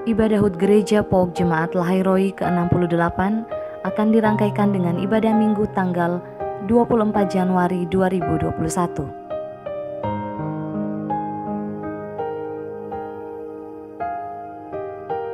Ibadah HUT Gereja POG Jemaat Lahairoi ke-68 akan dirangkaikan dengan ibadah Minggu tanggal 24 Januari 2021.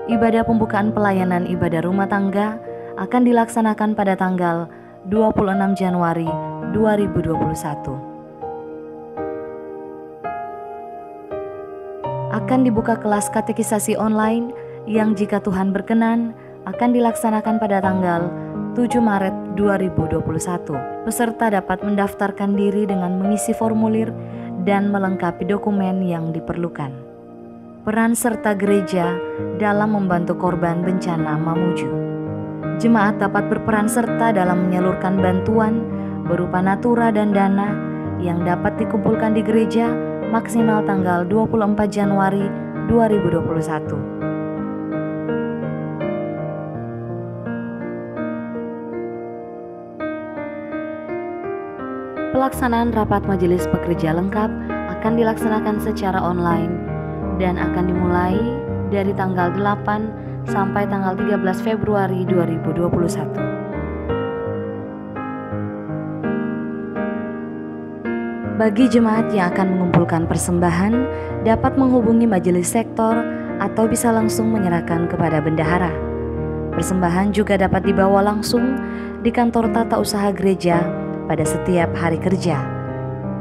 Ibadah pembukaan pelayanan ibadah rumah tangga akan dilaksanakan pada tanggal 26 Januari 2021. Akan dibuka kelas katekisasi online yang jika Tuhan berkenan akan dilaksanakan pada tanggal 7 Maret 2021. Peserta dapat mendaftarkan diri dengan mengisi formulir dan melengkapi dokumen yang diperlukan. Peran serta gereja dalam membantu korban bencana Mamuju. Jemaat dapat berperan serta dalam menyalurkan bantuan berupa natura dan dana yang dapat dikumpulkan di gereja maksimal tanggal 24 Januari 2021. Pelaksanaan rapat majelis pekerja lengkap akan dilaksanakan secara online dan akan dimulai dari tanggal 8 sampai tanggal 13 Februari 2021. Bagi jemaat yang akan mengumpulkan persembahan, dapat menghubungi majelis sektor atau bisa langsung menyerahkan kepada bendahara. Persembahan juga dapat dibawa langsung di kantor tata usaha gereja pada setiap hari kerja.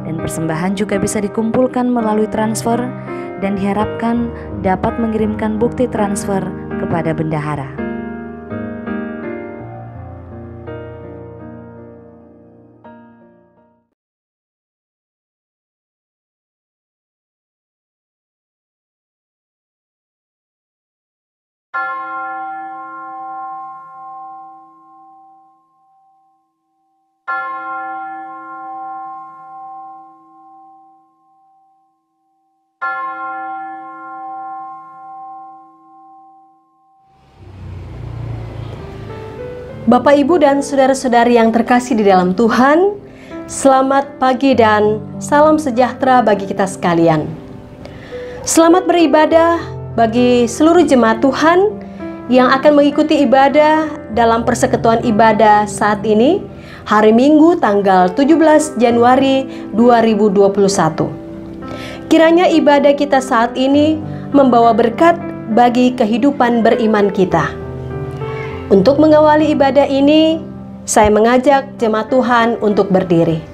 Dan persembahan juga bisa dikumpulkan melalui transfer dan diharapkan dapat mengirimkan bukti transfer kepada bendahara. Bapak, Ibu, dan saudara-saudari yang terkasih di dalam Tuhan, selamat pagi dan salam sejahtera bagi kita sekalian. Selamat beribadah bagi seluruh jemaat Tuhan yang akan mengikuti ibadah dalam persekutuan ibadah saat ini, hari Minggu tanggal 17 Januari 2021. Kiranya ibadah kita saat ini membawa berkat bagi kehidupan beriman kita. Untuk mengawali ibadah ini, saya mengajak jemaat Tuhan untuk berdiri.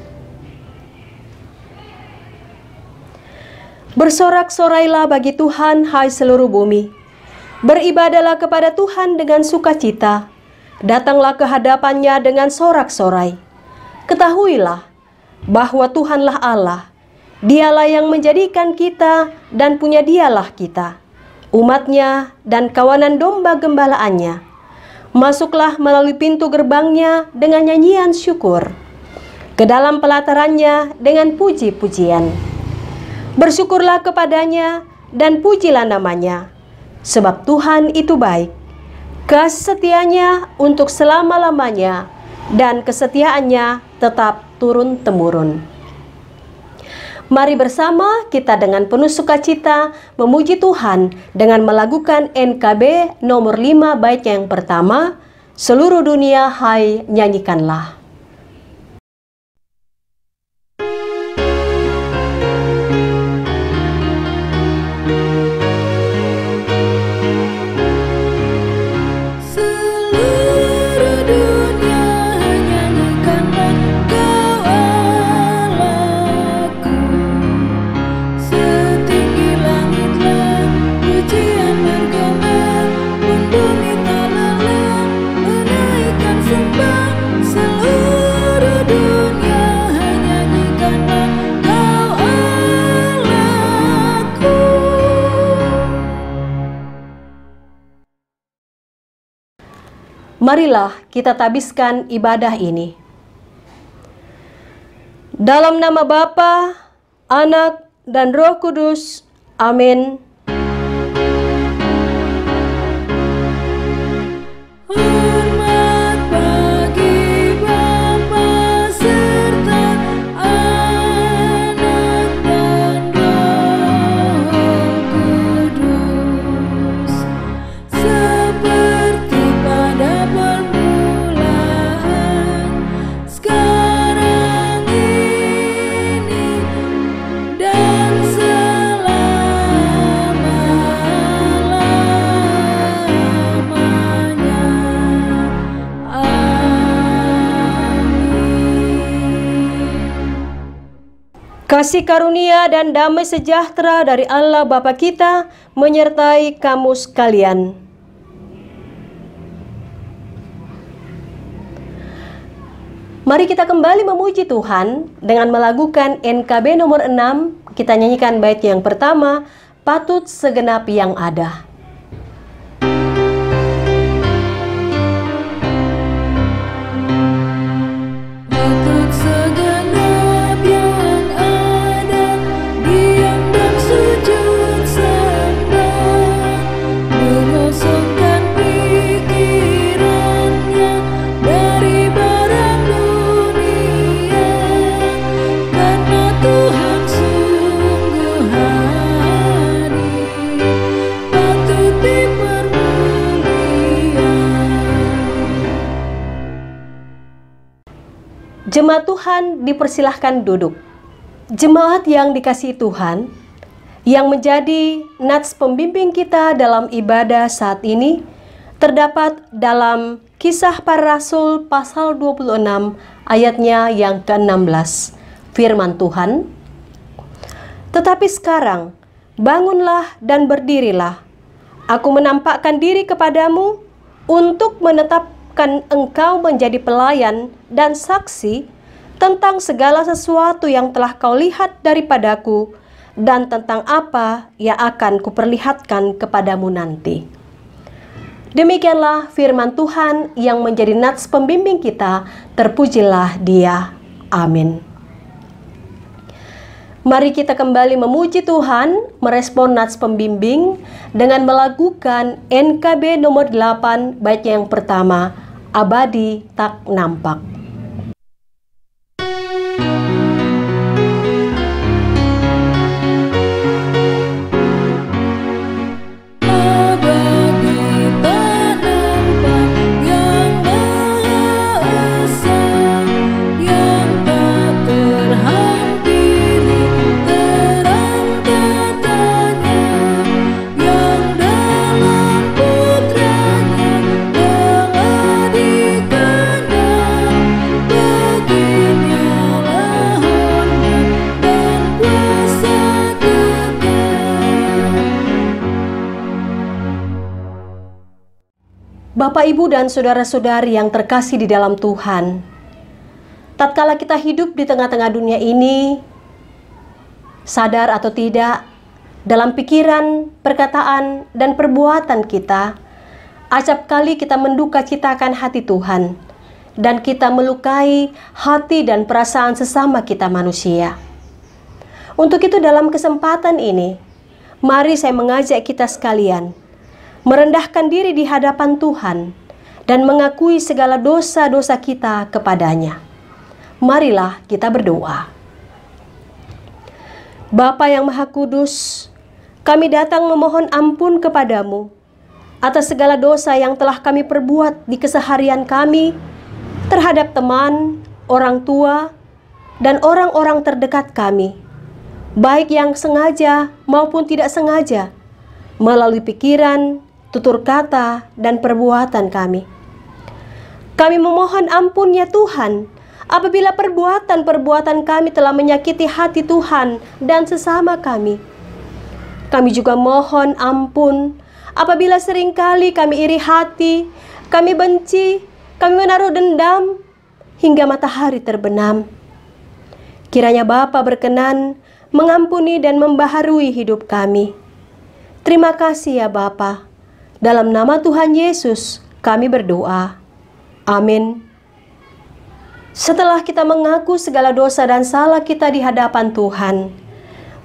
Bersorak-sorailah bagi Tuhan, hai seluruh bumi. Beribadahlah kepada Tuhan dengan sukacita. Datanglah ke hadapannya dengan sorak-sorai. Ketahuilah bahwa Tuhanlah Allah. Dialah yang menjadikan kita dan punya dialah kita, umatnya dan kawanan domba gembalaannya. Masuklah melalui pintu gerbangnya dengan nyanyian syukur, ke dalam pelatarannya dengan puji-pujian. Bersyukurlah kepadanya dan pujilah namanya, sebab Tuhan itu baik. Kasih setianya untuk selama-lamanya, dan kesetiaannya tetap turun-temurun. Mari bersama kita dengan penuh sukacita memuji Tuhan dengan melakukan NKB nomor 5 bait yang pertama, Seluruh Dunia Hai Nyanyikanlah. Marilah kita tabiskan ibadah ini. Dalam nama Bapa, Anak, dan Roh Kudus. Amin. Hormat bagi Bapa serta Anak dan Roh Kudus, seperti pada permulaan, sekarang ini, dan selama-lamanya. Amin. Kasih karunia dan damai sejahtera dari Allah Bapa kita menyertai kamu sekalian. Mari kita kembali memuji Tuhan dengan melakukan NKB nomor 6. Kita nyanyikan bait yang pertama, Patut Segenap Yang Ada. Patut segenap yang ada, diam dan sujud sembah, mengosongkan pikirannya dari barang dunia, karena Tuhan sungguh hadir, patut dipermuliakan. Jemaat Tuhan dipersilahkan duduk. Jemaat yang dikasihi Tuhan, yang menjadi nats pembimbing kita dalam ibadah saat ini, terdapat dalam Kisah Para Rasul pasal 26 ayatnya yang ke-16. Firman Tuhan, "Tetapi sekarang, bangunlah dan berdirilah. Aku menampakkan diri kepadamu untuk menetapkan engkau menjadi pelayan dan saksi tentang segala sesuatu yang telah kau lihat daripadaku dan tentang apa yang akan kuperlihatkan kepadamu nanti." Demikianlah firman Tuhan yang menjadi nats pembimbing kita. Terpujilah Dia. Amin. Mari kita kembali memuji Tuhan, merespon nats pembimbing dengan melakukan NKB nomor 8 bait yang pertama, Abadi Tak Nampak. Abadi tak nampak, yang Maha Esa, yang tak terhampiri, terang tatanya, yang dalam putranya telah dikandang. Baginya lah hormat dan kuasa kekal. Bapak, Ibu, dan saudara-saudari yang terkasih di dalam Tuhan, tatkala kita hidup di tengah-tengah dunia ini, sadar atau tidak, dalam pikiran, perkataan, dan perbuatan kita, acap kali kita menduka citakan hati Tuhan, dan kita melukai hati dan perasaan sesama kita manusia. Untuk itu dalam kesempatan ini, mari saya mengajak kita sekalian merendahkan diri di hadapan Tuhan dan mengakui segala dosa-dosa kita kepadanya. Marilah kita berdoa. Bapa yang Maha Kudus, kami datang memohon ampun kepadamu atas segala dosa yang telah kami perbuat di keseharian kami terhadap teman, orang tua, dan orang-orang terdekat kami, baik yang sengaja maupun tidak sengaja, melalui pikiran, tutur kata, dan perbuatan kami. Kami memohon ampun ya Tuhan, apabila perbuatan-perbuatan kami telah menyakiti hati Tuhan dan sesama kami. Kami juga mohon ampun apabila seringkali kami iri hati, kami benci, kami menaruh dendam hingga matahari terbenam. Kiranya Bapa berkenan mengampuni dan membaharui hidup kami. Terima kasih ya Bapa. Dalam nama Tuhan Yesus kami berdoa. Amin. Setelah kita mengaku segala dosa dan salah kita di hadapan Tuhan,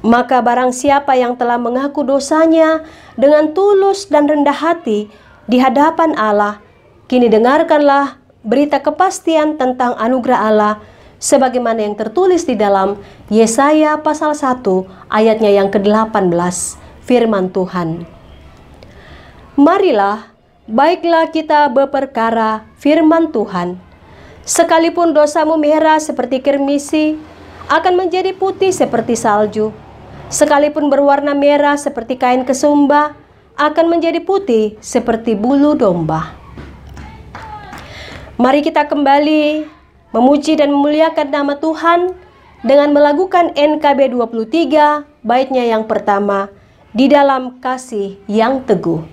maka barang siapa yang telah mengaku dosanya dengan tulus dan rendah hati di hadapan Allah, kini dengarkanlah berita kepastian tentang anugerah Allah sebagaimana yang tertulis di dalam Yesaya pasal 1 ayatnya yang ke-18, firman Tuhan. Marilah, baiklah kita berperkara firman Tuhan. Sekalipun dosamu merah seperti kirmisi, akan menjadi putih seperti salju. Sekalipun berwarna merah seperti kain kesumba, akan menjadi putih seperti bulu domba. Mari kita kembali memuji dan memuliakan nama Tuhan dengan melakukan NKB 23, baitnya yang pertama, di dalam kasih yang teguh.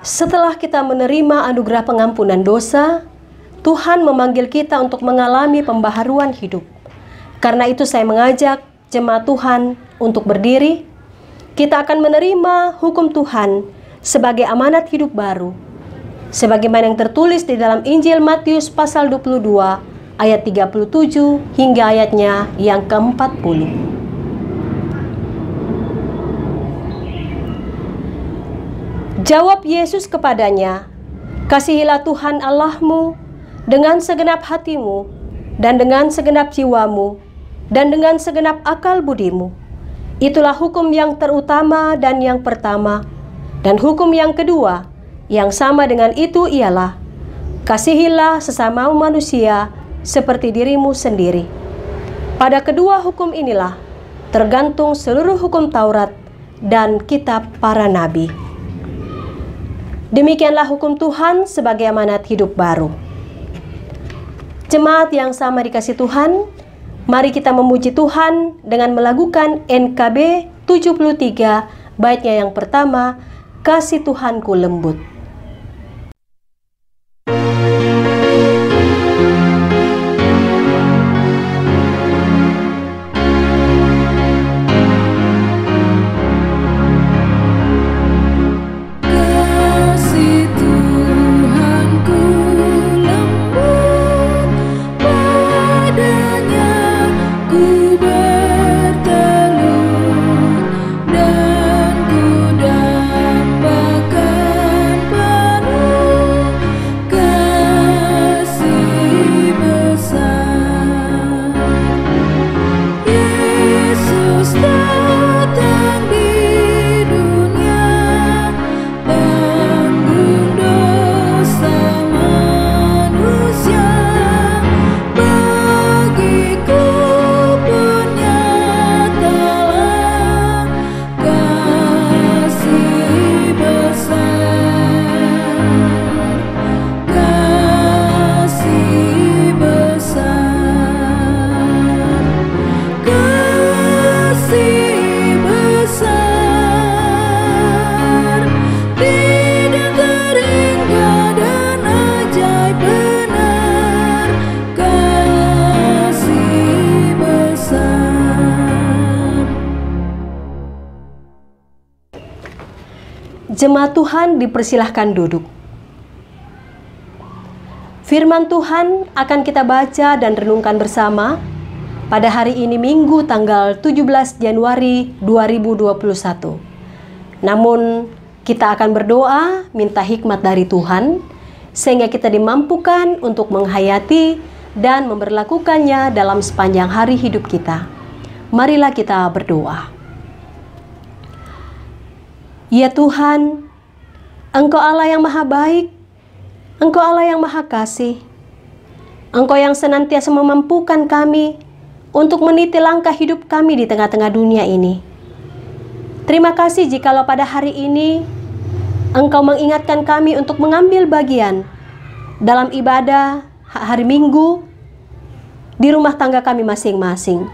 Setelah kita menerima anugerah pengampunan dosa, Tuhan memanggil kita untuk mengalami pembaharuan hidup. Karena itu saya mengajak jemaat Tuhan untuk berdiri. Kita akan menerima hukum Tuhan sebagai amanat hidup baru, sebagaimana yang tertulis di dalam Injil Matius pasal 22 ayat 37 hingga ayatnya yang ke-40. Jawab Yesus kepadanya, "Kasihilah Tuhan Allahmu dengan segenap hatimu, dan dengan segenap jiwamu, dan dengan segenap akal budimu. Itulah hukum yang terutama dan yang pertama. Dan hukum yang kedua, yang sama dengan itu ialah, kasihilah sesamamu manusia seperti dirimu sendiri. Pada kedua hukum inilah tergantung seluruh hukum Taurat dan kitab para nabi." Demikianlah hukum Tuhan sebagai amanat hidup baru. Jemaat yang sama dikasih Tuhan, mari kita memuji Tuhan dengan melakukan NKB 73, baitnya yang pertama, Kasih Tuhanku Lembut. Kasih besar Jemaat Tuhan dipersilahkan duduk. Firman Tuhan akan kita baca dan renungkan bersama pada hari ini Minggu tanggal 17 Januari 2021. Namun kita akan berdoa minta hikmat dari Tuhan sehingga kita dimampukan untuk menghayati dan memberlakukannya dalam sepanjang hari hidup kita. Marilah kita berdoa. Ya Tuhan, Engkau Allah yang maha baik, Engkau Allah yang maha kasih, Engkau yang senantiasa memampukan kami untuk meniti langkah hidup kami di tengah-tengah dunia ini. Terima kasih jikalau pada hari ini Engkau mengingatkan kami untuk mengambil bagian dalam ibadah hari Minggu di rumah tangga kami masing-masing.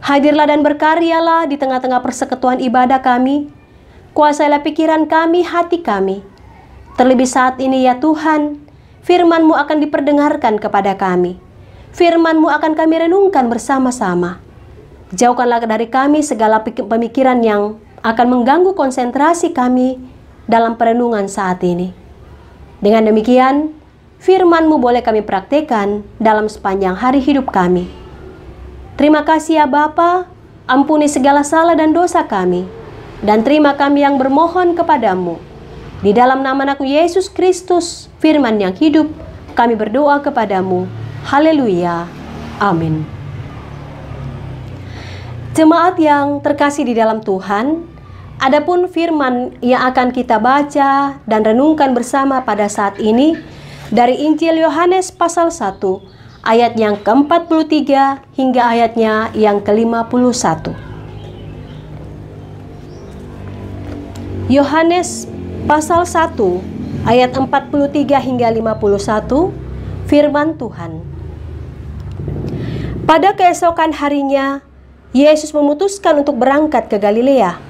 Hadirlah dan berkaryalah di tengah-tengah persekutuan ibadah kami. Kuasailah pikiran kami, hati kami. Terlebih saat ini ya Tuhan, firman-Mu akan diperdengarkan kepada kami. Firman-Mu akan kami renungkan bersama-sama. Jauhkanlah dari kami segala pemikiran yang akan mengganggu konsentrasi kami dalam perenungan saat ini. Dengan demikian, firman-Mu boleh kami praktekkan dalam sepanjang hari hidup kami. Terima kasih ya Bapa, ampuni segala salah dan dosa kami. Dan terima kami yang bermohon kepadamu. Di dalam nama Anakmu Yesus Kristus, firman yang hidup, kami berdoa kepadamu. Haleluya. Amin. Jemaat yang terkasih di dalam Tuhan, adapun firman yang akan kita baca dan renungkan bersama pada saat ini dari Injil Yohanes pasal 1, ayat yang ke-43 hingga ayatnya yang ke-51. Yohanes pasal 1 ayat 43 hingga 51, firman Tuhan. Pada keesokan harinya, Yesus memutuskan untuk berangkat ke Galilea.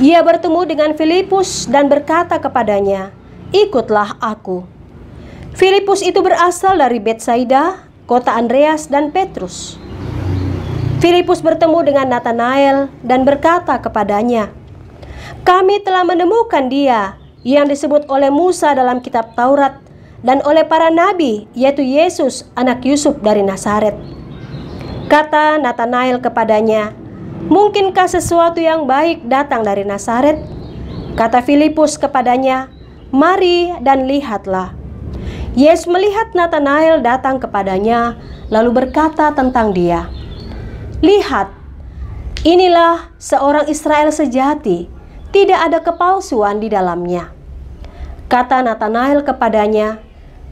Ia bertemu dengan Filipus dan berkata kepadanya, "Ikutlah aku." Filipus itu berasal dari Betsaida, kota Andreas dan Petrus. Filipus bertemu dengan Natanael dan berkata kepadanya, "Kami telah menemukan Dia yang disebut oleh Musa dalam kitab Taurat dan oleh para nabi, yaitu Yesus, anak Yusuf dari Nazaret." Kata Natanael kepadanya, "Mungkinkah sesuatu yang baik datang dari Nazaret?" Kata Filipus kepadanya, "Mari dan lihatlah." Yesus melihat Natanael datang kepadanya, lalu berkata tentang dia, "Lihat, inilah seorang Israel sejati, tidak ada kepalsuan di dalamnya." Kata Natanael kepadanya,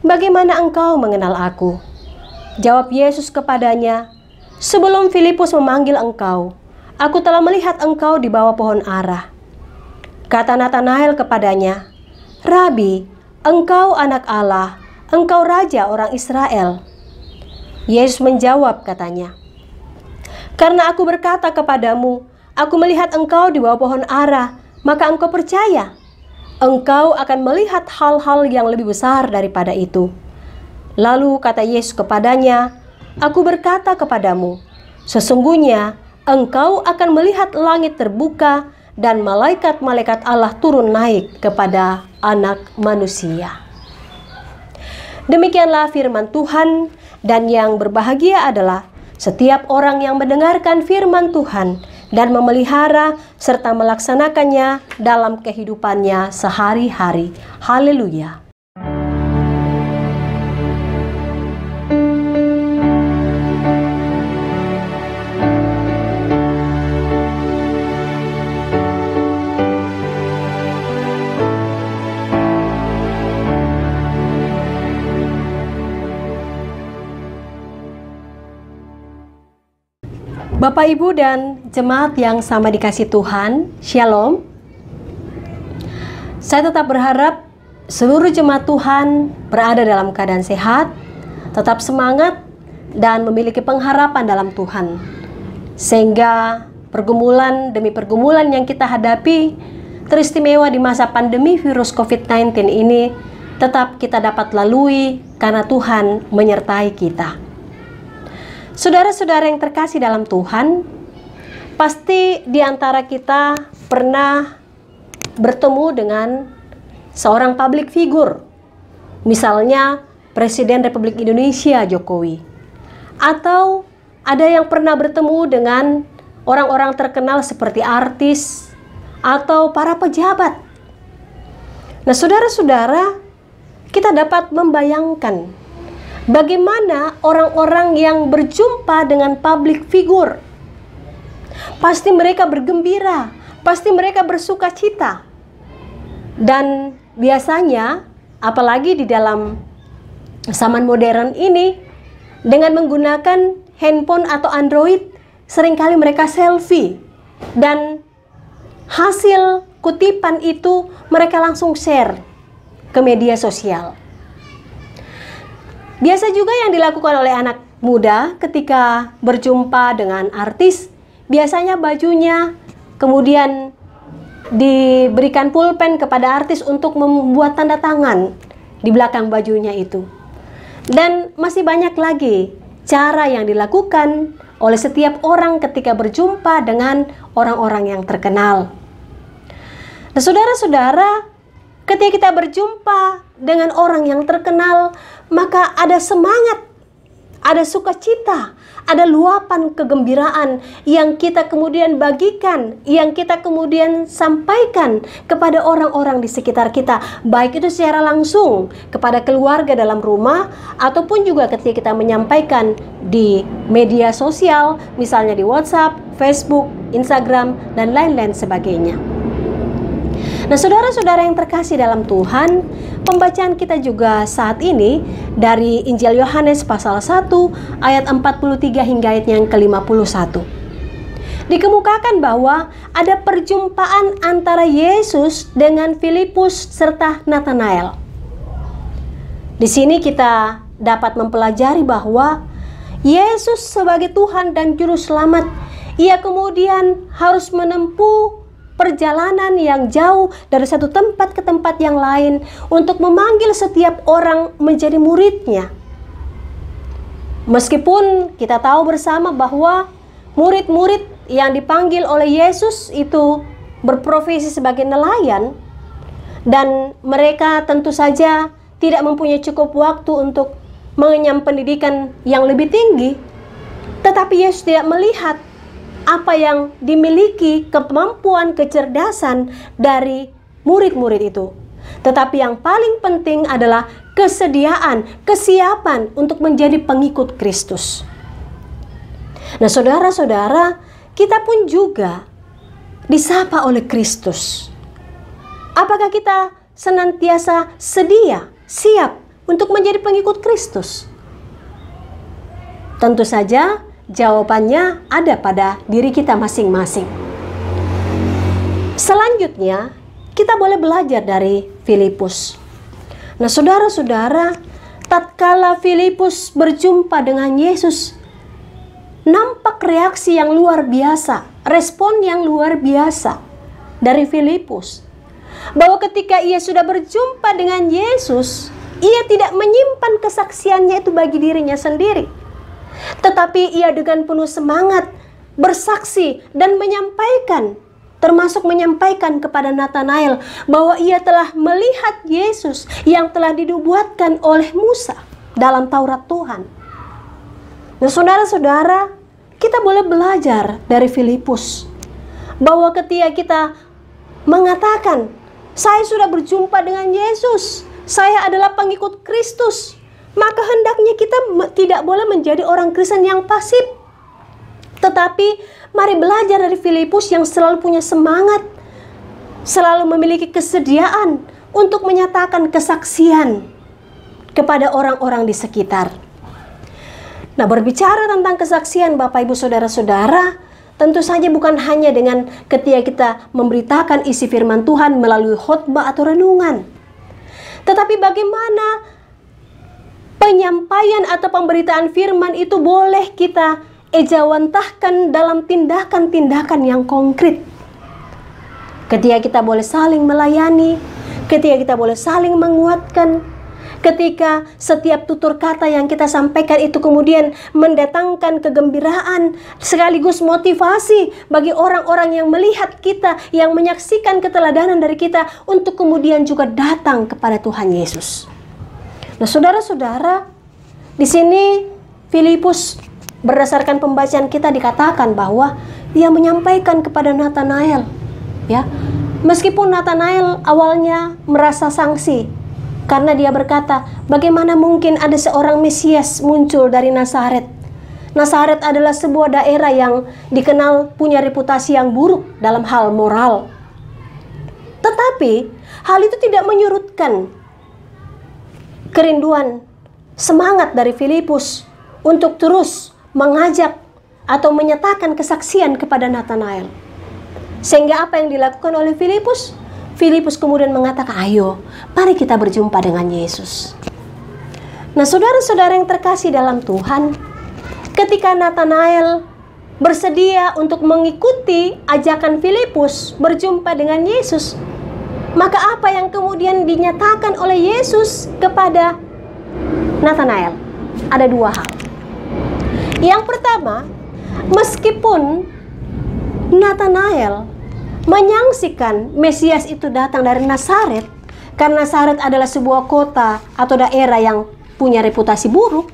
"Bagaimana engkau mengenal aku?" Jawab Yesus kepadanya, "Sebelum Filipus memanggil engkau, aku telah melihat engkau di bawah pohon ara." Kata Natanael kepadanya, "Rabi, engkau anak Allah, engkau raja orang Israel." Yesus menjawab katanya, "Karena aku berkata kepadamu, aku melihat engkau di bawah pohon ara, maka engkau percaya. Engkau akan melihat hal-hal yang lebih besar daripada itu." Lalu kata Yesus kepadanya, "Aku berkata kepadamu, sesungguhnya engkau akan melihat langit terbuka dan malaikat-malaikat Allah turun naik kepada Anak Manusia." Demikianlah firman Tuhan, dan yang berbahagia adalah setiap orang yang mendengarkan firman Tuhan dan memelihara serta melaksanakannya dalam kehidupannya sehari-hari. Haleluya. Bapak, Ibu, dan jemaat yang sama dikasih Tuhan, Shalom. Saya tetap berharap seluruh jemaat Tuhan berada dalam keadaan sehat, tetap semangat, dan memiliki pengharapan dalam Tuhan. Sehingga pergumulan demi pergumulan yang kita hadapi, teristimewa di masa pandemi virus COVID-19 ini, tetap kita dapat lalui karena Tuhan menyertai kita. Saudara-saudara yang terkasih dalam Tuhan, pasti di antara kita pernah bertemu dengan seorang public figure, misalnya Presiden Republik Indonesia Jokowi, atau ada yang pernah bertemu dengan orang-orang terkenal seperti artis atau para pejabat. Nah, saudara-saudara, kita dapat membayangkan bagaimana orang-orang yang berjumpa dengan public figure. Pasti mereka bergembira, pasti mereka bersuka cita. Dan biasanya, apalagi di dalam zaman modern ini, dengan menggunakan handphone atau Android, seringkali mereka selfie. Dan hasil kutipan itu mereka langsung share ke media sosial. Biasa juga yang dilakukan oleh anak muda ketika berjumpa dengan artis, biasanya bajunya kemudian diberikan pulpen kepada artis untuk membuat tanda tangan di belakang bajunya itu. Dan masih banyak lagi cara yang dilakukan oleh setiap orang ketika berjumpa dengan orang-orang yang terkenal. Nah, saudara-saudara, ketika kita berjumpa dengan orang yang terkenal, maka ada semangat, ada sukacita, ada luapan kegembiraan yang kita kemudian bagikan, yang kita kemudian sampaikan kepada orang-orang di sekitar kita, baik itu secara langsung kepada keluarga dalam rumah, ataupun juga ketika kita menyampaikan di media sosial, misalnya di WhatsApp, Facebook, Instagram, dan lain-lain sebagainya. Nah, saudara-saudara yang terkasih dalam Tuhan, pembacaan kita juga saat ini dari Injil Yohanes pasal 1 ayat 43 hingga ayat yang ke-51. Dikemukakan bahwa ada perjumpaan antara Yesus dengan Filipus serta Nathanael. Di sini kita dapat mempelajari bahwa Yesus sebagai Tuhan dan Juru Selamat, ia kemudian harus menempuh perjalanan yang jauh dari satu tempat ke tempat yang lain untuk memanggil setiap orang menjadi muridnya. Meskipun kita tahu bersama bahwa murid-murid yang dipanggil oleh Yesus itu berprofesi sebagai nelayan, dan mereka tentu saja tidak mempunyai cukup waktu untuk mengenyam pendidikan yang lebih tinggi, tetapi Yesus tidak melihat apa yang dimiliki, kemampuan, kecerdasan dari murid-murid itu. Tetapi yang paling penting adalah kesediaan, kesiapan untuk menjadi pengikut Kristus. Nah, saudara-saudara, kita pun juga disapa oleh Kristus. Apakah kita senantiasa sedia, siap untuk menjadi pengikut Kristus? Tentu saja jawabannya ada pada diri kita masing-masing. Selanjutnya, kita boleh belajar dari Filipus. Nah, saudara-saudara, tatkala Filipus berjumpa dengan Yesus, nampak reaksi yang luar biasa, respon yang luar biasa dari Filipus. Bahwa ketika ia sudah berjumpa dengan Yesus, ia tidak menyimpan kesaksiannya itu bagi dirinya sendiri, tetapi ia dengan penuh semangat bersaksi dan menyampaikan, termasuk menyampaikan kepada Nathanael bahwa ia telah melihat Yesus yang telah dinubuatkan oleh Musa dalam Taurat Tuhan. Nah, saudara-saudara, kita boleh belajar dari Filipus bahwa ketika kita mengatakan, saya sudah berjumpa dengan Yesus, saya adalah pengikut Kristus, maka hendaknya kita tidak boleh menjadi orang Kristen yang pasif. Tetapi mari belajar dari Filipus yang selalu punya semangat, selalu memiliki kesediaan untuk menyatakan kesaksian kepada orang-orang di sekitar. Nah, berbicara tentang kesaksian Bapak Ibu Saudara-saudara, tentu saja bukan hanya dengan ketika kita memberitakan isi firman Tuhan melalui khotbah atau renungan, tetapi bagaimana penyampaian atau pemberitaan firman itu boleh kita ejawantahkan dalam tindakan-tindakan yang konkret. Ketika kita boleh saling melayani, ketika kita boleh saling menguatkan, Ketika setiap tutur kata yang kita sampaikan itu kemudian mendatangkan kegembiraan sekaligus motivasi bagi orang-orang yang melihat kita, yang menyaksikan keteladanan dari kita untuk kemudian juga datang kepada Tuhan Yesus. Nah, saudara-saudara, di sini Filipus berdasarkan pembacaan kita dikatakan bahwa dia menyampaikan kepada Nathanael, ya, meskipun Nathanael awalnya merasa sangsi karena dia berkata, bagaimana mungkin ada seorang Mesias muncul dari Nazaret? Nazaret adalah sebuah daerah yang dikenal punya reputasi yang buruk dalam hal moral. Tetapi hal itu tidak menyurutkan kerinduan, semangat dari Filipus untuk terus mengajak atau menyatakan kesaksian kepada Nathanael. Sehingga apa yang dilakukan oleh Filipus? Filipus kemudian mengatakan, ayo, mari kita berjumpa dengan Yesus. Nah, saudara-saudara yang terkasih dalam Tuhan, ketika Nathanael bersedia untuk mengikuti ajakan Filipus berjumpa dengan Yesus, maka apa yang kemudian dinyatakan oleh Yesus kepada Nathanael? Ada dua hal. Yang pertama, meskipun Nathanael menyaksikan Mesias itu datang dari Nazaret, karena Nazaret adalah sebuah kota atau daerah yang punya reputasi buruk,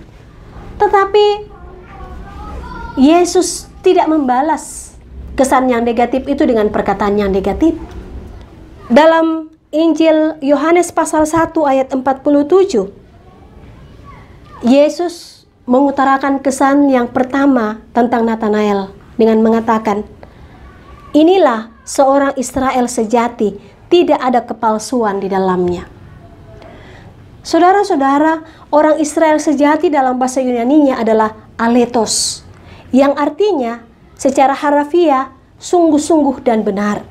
tetapi Yesus tidak membalas kesan yang negatif itu dengan perkataan yang negatif. Dalam Injil Yohanes pasal 1 ayat 47, Yesus mengutarakan kesan yang pertama tentang Nathanael dengan mengatakan, inilah seorang Israel sejati, tidak ada kepalsuan di dalamnya. Saudara-saudara, orang Israel sejati dalam bahasa Yunani-nya adalah aletos, yang artinya secara harafiah sungguh-sungguh dan benar.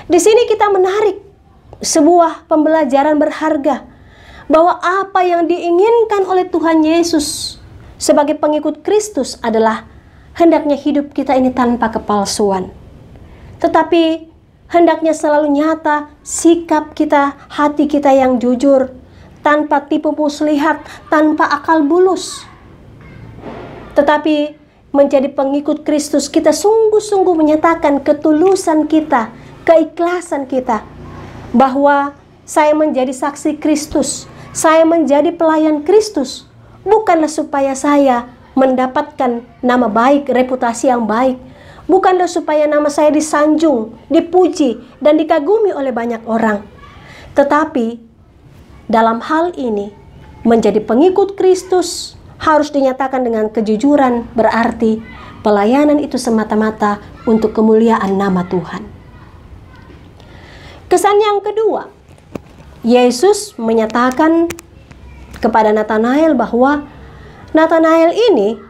Di sini kita menarik sebuah pembelajaran berharga bahwa apa yang diinginkan oleh Tuhan Yesus sebagai pengikut Kristus adalah hendaknya hidup kita ini tanpa kepalsuan. Tetapi hendaknya selalu nyata sikap kita, hati kita yang jujur, tanpa tipu muslihat, tanpa akal bulus. Tetapi menjadi pengikut Kristus, kita sungguh-sungguh menyatakan ketulusan kita, keikhlasan kita, bahwa saya menjadi saksi Kristus, saya menjadi pelayan Kristus, bukanlah supaya saya mendapatkan nama baik, reputasi yang baik, bukanlah supaya nama saya disanjung, dipuji, dan dikagumi oleh banyak orang. Tetapi dalam hal ini, menjadi pengikut Kristus harus dinyatakan dengan kejujuran, berarti pelayanan itu semata-mata untuk kemuliaan nama Tuhan. Kesan yang kedua, Yesus menyatakan kepada Nathanael bahwa Nathanael ini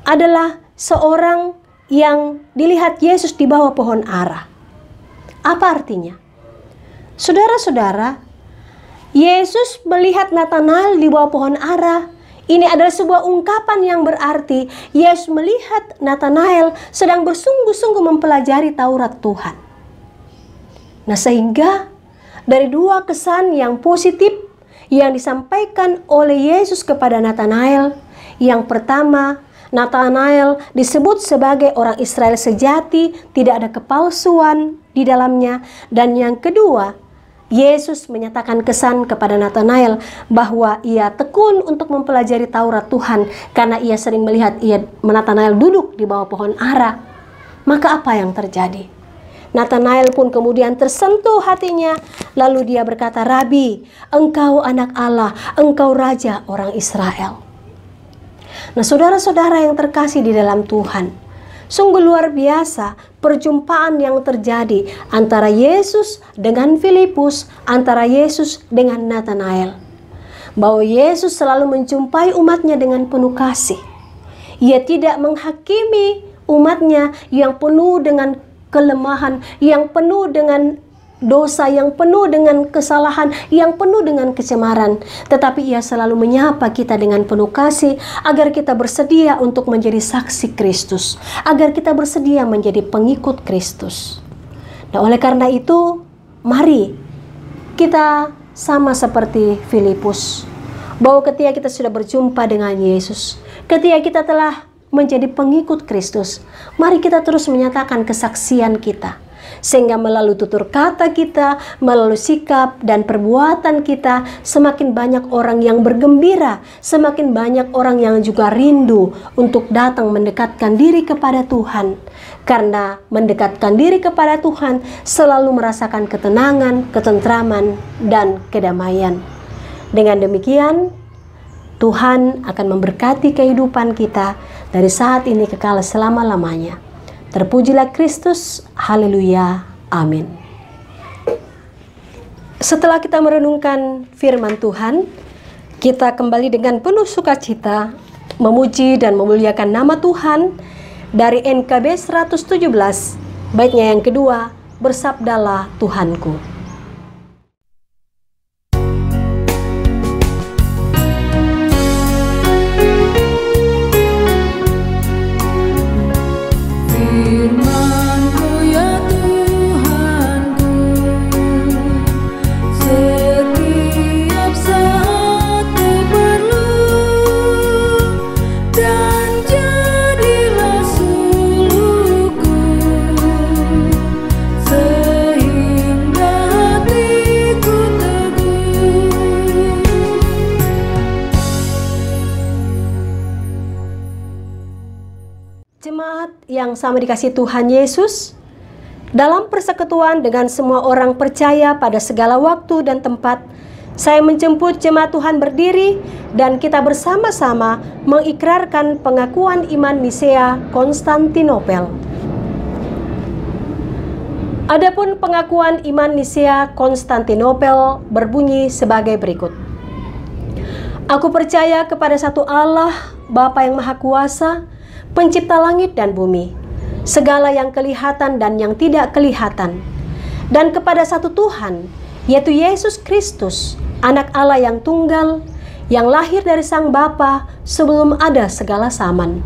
adalah seorang yang dilihat Yesus di bawah pohon ara. Apa artinya? Saudara-saudara, Yesus melihat Nathanael di bawah pohon ara. Ini adalah sebuah ungkapan yang berarti Yesus melihat Nathanael sedang bersungguh-sungguh mempelajari Taurat Tuhan. Nah, sehingga dari dua kesan yang positif yang disampaikan oleh Yesus kepada Nathanael, yang pertama, Nathanael disebut sebagai orang Israel sejati, tidak ada kepalsuan di dalamnya. Dan yang kedua, Yesus menyatakan kesan kepada Nathanael bahwa ia tekun untuk mempelajari Taurat Tuhan karena ia sering melihat Nathanael duduk di bawah pohon ara. Maka apa yang terjadi? Nathanael pun kemudian tersentuh hatinya, lalu dia berkata, Rabi, engkau anak Allah, engkau raja orang Israel. Nah, saudara-saudara yang terkasih di dalam Tuhan, sungguh luar biasa perjumpaan yang terjadi antara Yesus dengan Filipus, antara Yesus dengan Nathanael. Bahwa Yesus selalu menjumpai umatnya dengan penuh kasih. Ia tidak menghakimi umatnya yang penuh dengan kelemahan, yang penuh dengan dosa, yang penuh dengan kesalahan, yang penuh dengan kecemaran. Tetapi ia selalu menyapa kita dengan penuh kasih agar kita bersedia untuk menjadi saksi Kristus, agar kita bersedia menjadi pengikut Kristus. Nah, oleh karena itu, mari kita sama seperti Filipus, bahwa ketika kita sudah berjumpa dengan Yesus, ketika kita telah menjadi pengikut Kristus, mari kita terus menyatakan kesaksian kita. Sehingga melalui tutur kata kita, melalui sikap dan perbuatan kita, semakin banyak orang yang bergembira, semakin banyak orang yang juga rindu untuk datang mendekatkan diri kepada Tuhan. Karena mendekatkan diri kepada Tuhan selalu merasakan ketenangan, ketentraman, dan kedamaian. Dengan demikian, Tuhan akan memberkati kehidupan kita dari saat ini kekal selama-lamanya. Terpujilah Kristus, haleluya, amin. Setelah kita merenungkan firman Tuhan, kita kembali dengan penuh sukacita memuji dan memuliakan nama Tuhan dari NKB 117, baitnya yang kedua, Bersabdalah Tuhanku. Firman-Mu ya Tuhanku, setiap saat Ku perlu, dan jadilah sulukku, sehingga hatiku teguh. Jemaat yang sama dikasihi Tuhan Yesus, dalam persekutuan dengan semua orang percaya pada segala waktu dan tempat, saya menjemput jemaat Tuhan berdiri dan kita bersama-sama mengikrarkan pengakuan iman Nisea Konstantinopel. Adapun pengakuan iman Nisea Konstantinopel berbunyi sebagai berikut. Aku percaya kepada satu Allah, Bapa yang Maha Kuasa, Pencipta langit dan bumi, segala yang kelihatan dan yang tidak kelihatan, dan kepada satu Tuhan, yaitu Yesus Kristus, Anak Allah yang tunggal, yang lahir dari Sang Bapa sebelum ada segala zaman.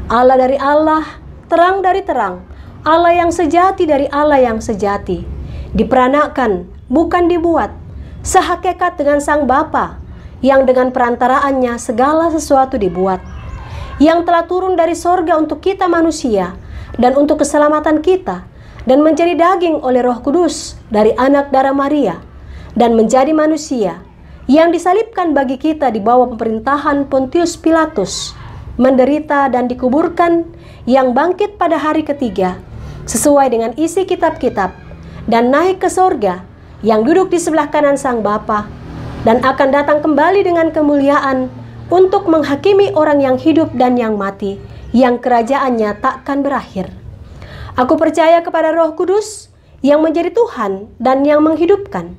Allah dari Allah, terang dari terang, Allah yang sejati dari Allah yang sejati, diperanakan, bukan dibuat, sehakikat dengan Sang Bapa, yang dengan perantaraannya segala sesuatu dibuat, yang telah turun dari sorga untuk kita manusia dan untuk keselamatan kita, dan menjadi daging oleh Roh Kudus dari anak darah Maria, dan menjadi manusia, yang disalibkan bagi kita di bawah pemerintahan Pontius Pilatus, menderita dan dikuburkan, yang bangkit pada hari ketiga, sesuai dengan isi kitab-kitab, dan naik ke sorga, yang duduk di sebelah kanan Sang Bapa, dan akan datang kembali dengan kemuliaan untuk menghakimi orang yang hidup dan yang mati, yang kerajaannya takkan berakhir. Aku percaya kepada Roh Kudus yang menjadi Tuhan dan yang menghidupkan,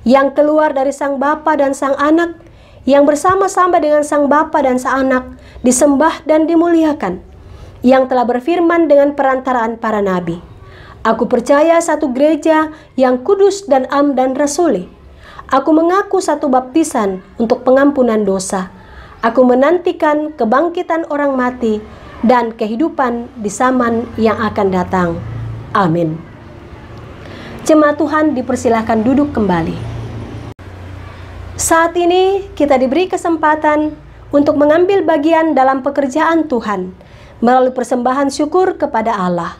yang keluar dari Sang Bapa dan Sang Anak, yang bersama-sama dengan Sang Bapa dan Sang Anak disembah dan dimuliakan, yang telah berfirman dengan perantaraan para nabi. Aku percaya satu gereja yang kudus dan am dan rasuli. Aku mengaku satu baptisan untuk pengampunan dosa. Aku menantikan kebangkitan orang mati dan kehidupan di zaman yang akan datang. Amin. Jemaat Tuhan dipersilahkan duduk kembali. Saat ini kita diberi kesempatan untuk mengambil bagian dalam pekerjaan Tuhan melalui persembahan syukur kepada Allah.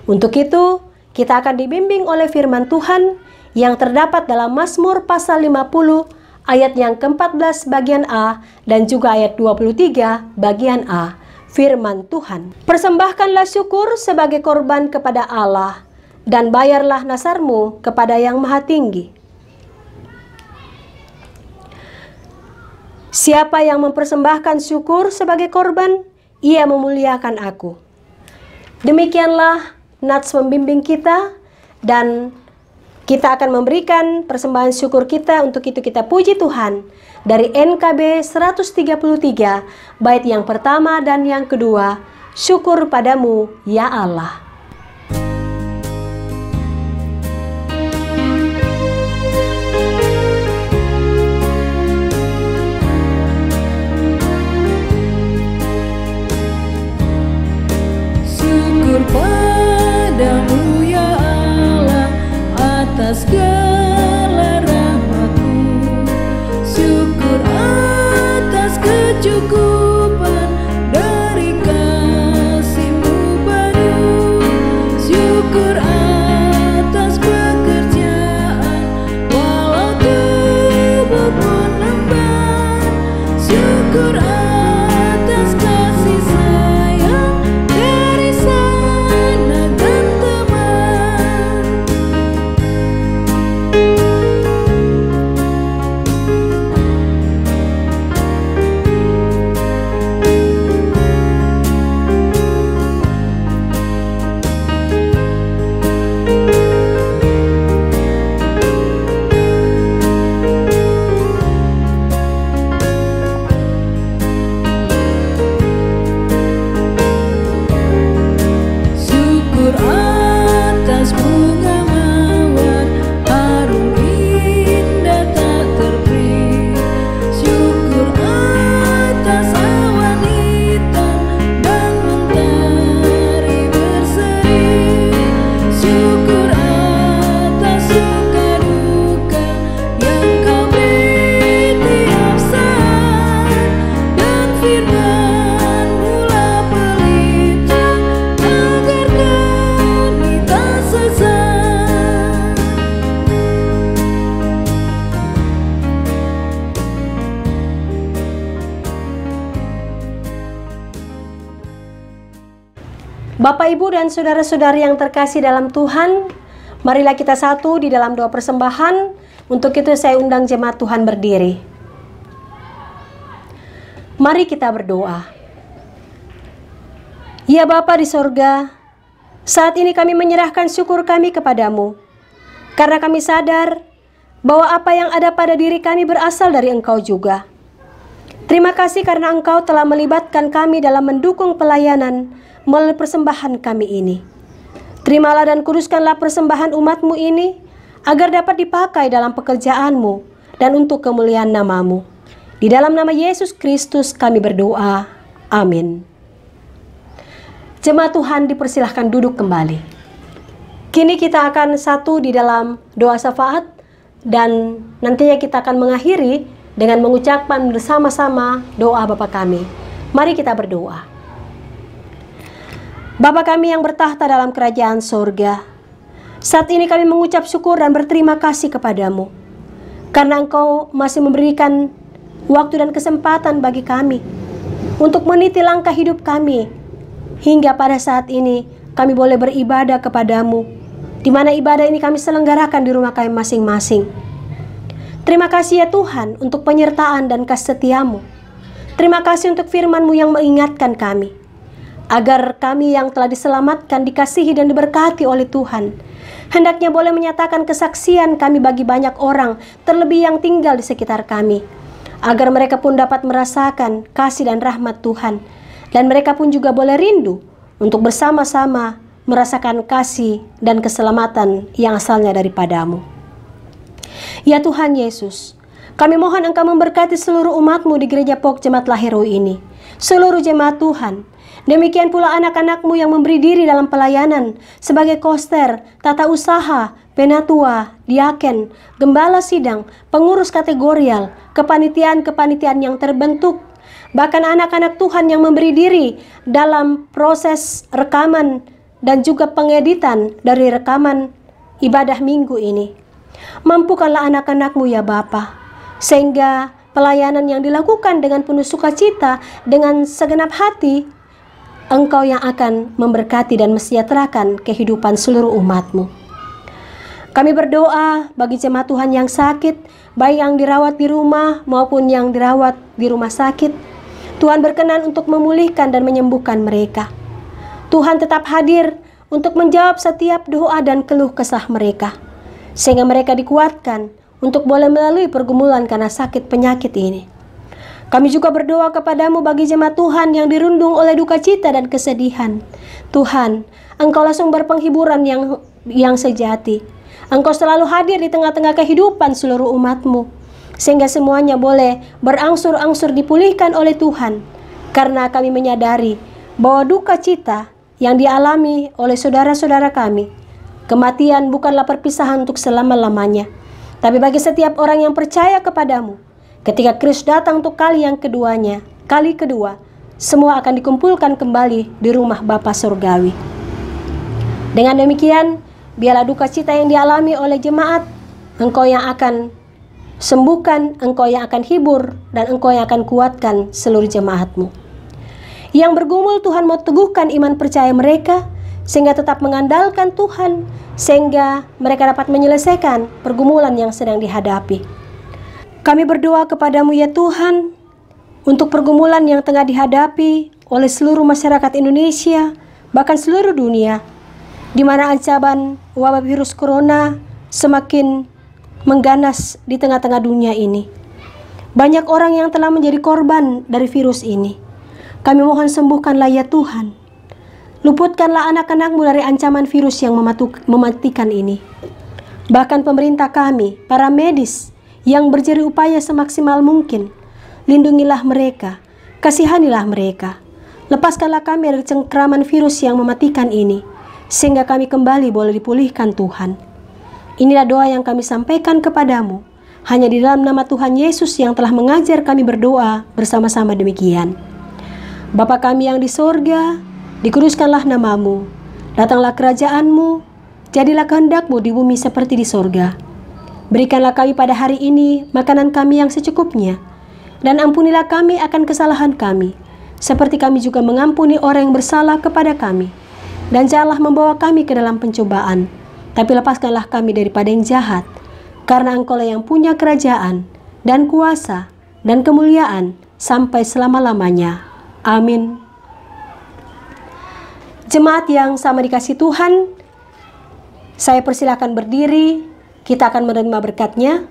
Untuk itu, kita akan dibimbing oleh firman Tuhan yang terdapat dalam Mazmur pasal 50 ayat yang ke-14 bagian A dan juga ayat 23 bagian A. Firman Tuhan, persembahkanlah syukur sebagai korban kepada Allah, dan bayarlah nasarmu kepada Yang Maha Tinggi. Siapa yang mempersembahkan syukur sebagai korban, ia memuliakan aku. Demikianlah nats membimbing kita, dan kita akan memberikan persembahan syukur kita. Untuk itu kita puji Tuhan dari NKB 133 bait yang pertama dan yang kedua. Syukur padamu ya Allah. Syukur padamu ya Allah atas segala rahmat-Mu. Bapak, Ibu, dan saudara-saudari yang terkasih dalam Tuhan, marilah kita satu di dalam doa persembahan. Untuk itu saya undang jemaat Tuhan berdiri. Mari kita berdoa. Ya Bapa di sorga, saat ini kami menyerahkan syukur kami kepadamu, karena kami sadar bahwa apa yang ada pada diri kami berasal dari Engkau juga. Terima kasih karena Engkau telah melibatkan kami dalam mendukung pelayanan melalui persembahan kami ini. Terimalah dan kuduskanlah persembahan umat-Mu ini, agar dapat dipakai dalam pekerjaan-Mu dan untuk kemuliaan nama-Mu. Di dalam nama Yesus Kristus kami berdoa. Amin. Jemaat Tuhan dipersilahkan duduk kembali. Kini kita akan satu di dalam doa syafaat, dan nantinya kita akan mengakhiri dengan mengucapkan bersama-sama doa Bapa kami. Mari kita berdoa. Bapa kami yang bertahta dalam kerajaan sorga, saat ini kami mengucap syukur dan berterima kasih kepadamu, karena Engkau masih memberikan waktu dan kesempatan bagi kami untuk meniti langkah hidup kami, hingga pada saat ini kami boleh beribadah kepadamu, di mana ibadah ini kami selenggarakan di rumah kami masing-masing. Terima kasih ya Tuhan untuk penyertaan dan kasih setiamu. Terima kasih untuk firman-Mu yang mengingatkan kami, agar kami yang telah diselamatkan, dikasihi dan diberkati oleh Tuhan, hendaknya boleh menyatakan kesaksian kami bagi banyak orang, terlebih yang tinggal di sekitar kami, agar mereka pun dapat merasakan kasih dan rahmat Tuhan, dan mereka pun juga boleh rindu untuk bersama-sama merasakan kasih dan keselamatan yang asalnya daripadamu. Ya Tuhan Yesus, kami mohon Engkau memberkati seluruh umat-Mu di Gereja Pok Jemaat Lahiroi ini, seluruh jemaat Tuhan. Demikian pula anak-anak-Mu yang memberi diri dalam pelayanan sebagai koster, tata usaha, penatua, diaken, gembala sidang, pengurus kategorial, kepanitiaan-kepanitiaan yang terbentuk, bahkan anak-anak Tuhan yang memberi diri dalam proses rekaman dan juga pengeditan dari rekaman ibadah minggu ini. Mampukanlah anak-anak-Mu ya Bapa, sehingga pelayanan yang dilakukan dengan penuh sukacita, dengan segenap hati, Engkau yang akan memberkati dan mesejahterakan kehidupan seluruh umat-Mu. Kami berdoa bagi jemaat Tuhan yang sakit, baik yang dirawat di rumah maupun yang dirawat di rumah sakit. Tuhan berkenan untuk memulihkan dan menyembuhkan mereka. Tuhan tetap hadir untuk menjawab setiap doa dan keluh kesah mereka, sehingga mereka dikuatkan untuk boleh melalui pergumulan karena sakit penyakit ini. Kami juga berdoa kepadamu bagi jemaat Tuhan yang dirundung oleh duka cita dan kesedihan. Tuhan, Engkaulah sumber penghiburan yang sejati. Engkau selalu hadir di tengah-tengah kehidupan seluruh umat-Mu, sehingga semuanya boleh berangsur-angsur dipulihkan oleh Tuhan. Karena kami menyadari bahwa duka cita yang dialami oleh saudara-saudara kami, kematian bukanlah perpisahan untuk selama-lamanya. Tapi bagi setiap orang yang percaya kepadamu, ketika Kristus datang untuk kali kedua, semua akan dikumpulkan kembali di rumah Bapa Surgawi. Dengan demikian, biarlah duka cita yang dialami oleh jemaat, Engkau yang akan sembuhkan, Engkau yang akan hibur, dan Engkau yang akan kuatkan seluruh jemaat-Mu. Yang bergumul, Tuhan mau teguhkan iman percaya mereka, sehingga tetap mengandalkan Tuhan, sehingga mereka dapat menyelesaikan pergumulan yang sedang dihadapi. Kami berdoa kepadamu ya Tuhan, untuk pergumulan yang tengah dihadapi oleh seluruh masyarakat Indonesia, bahkan seluruh dunia, di mana ancaman wabah virus corona semakin mengganas di tengah-tengah dunia ini. Banyak orang yang telah menjadi korban dari virus ini. Kami mohon sembuhkanlah ya Tuhan. Luputkanlah anak-anak-Mu dari ancaman virus yang mematikan ini. Bahkan pemerintah kami, para medis, yang berjeri upaya semaksimal mungkin, lindungilah mereka, kasihanilah mereka. Lepaskanlah kami dari cengkraman virus yang mematikan ini, sehingga kami kembali boleh dipulihkan Tuhan. Inilah doa yang kami sampaikan kepadamu, hanya di dalam nama Tuhan Yesus yang telah mengajar kami berdoa bersama-sama demikian. Bapa kami yang di sorga, dikuduskanlah nama-Mu, datanglah kerajaan-Mu, jadilah kehendak-Mu di bumi seperti di sorga. Berikanlah kami pada hari ini makanan kami yang secukupnya, dan ampunilah kami akan kesalahan kami, seperti kami juga mengampuni orang yang bersalah kepada kami. dan janganlah membawa kami ke dalam pencobaan, tapi lepaskanlah kami daripada yang jahat, karena Engkau-Lah yang punya kerajaan, dan kuasa, dan kemuliaan, sampai selama-lamanya. Amin. Jemaat yang sama dikasihi Tuhan, saya persilakan berdiri, kita akan menerima berkat-Nya.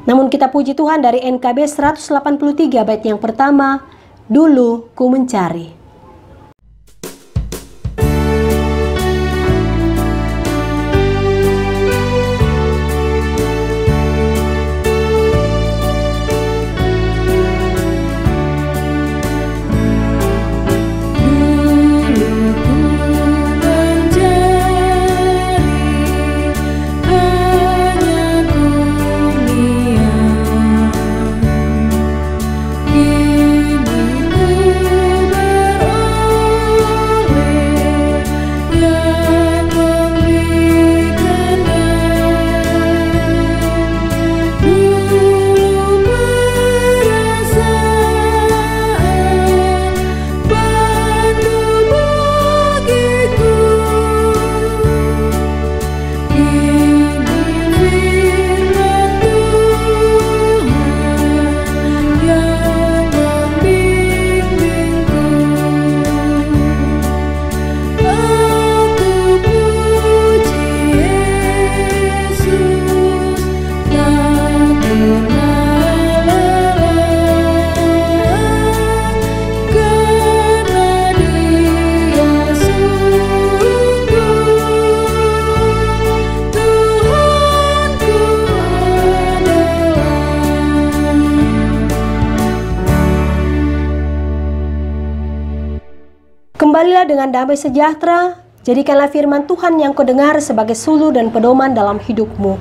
Namun kita puji Tuhan dari NKB 183 bait yang pertama, Dulu Ku Mencari. Kembalilah dengan damai sejahtera, jadikanlah firman Tuhan yang kau dengar sebagai suluh dan pedoman dalam hidupmu.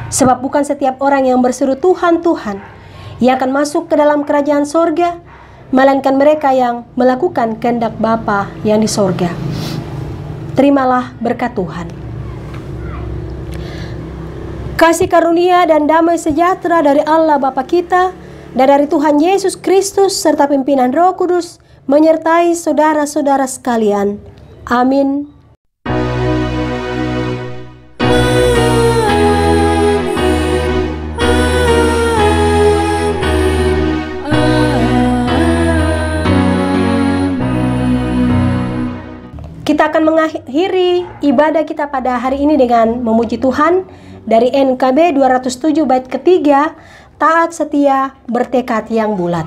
Sebab bukan setiap orang yang berseru Tuhan, Tuhan, ia akan masuk ke dalam kerajaan sorga, melainkan mereka yang melakukan kehendak Bapa yang di sorga. Terimalah berkat Tuhan. Kasih karunia dan damai sejahtera dari Allah Bapa kita, dan dari Tuhan Yesus Kristus, serta pimpinan Roh Kudus, menyertai saudara-saudara sekalian. Amin. Kita akan mengakhiri ibadah kita pada hari ini dengan memuji Tuhan dari NKB 207 bait ketiga, Taat Setia Bertekad yang Bulat.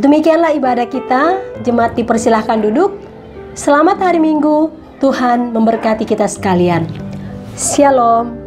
Demikianlah ibadah kita. Jemaat dipersilahkan duduk. Selamat hari Minggu. Tuhan memberkati kita sekalian. Shalom.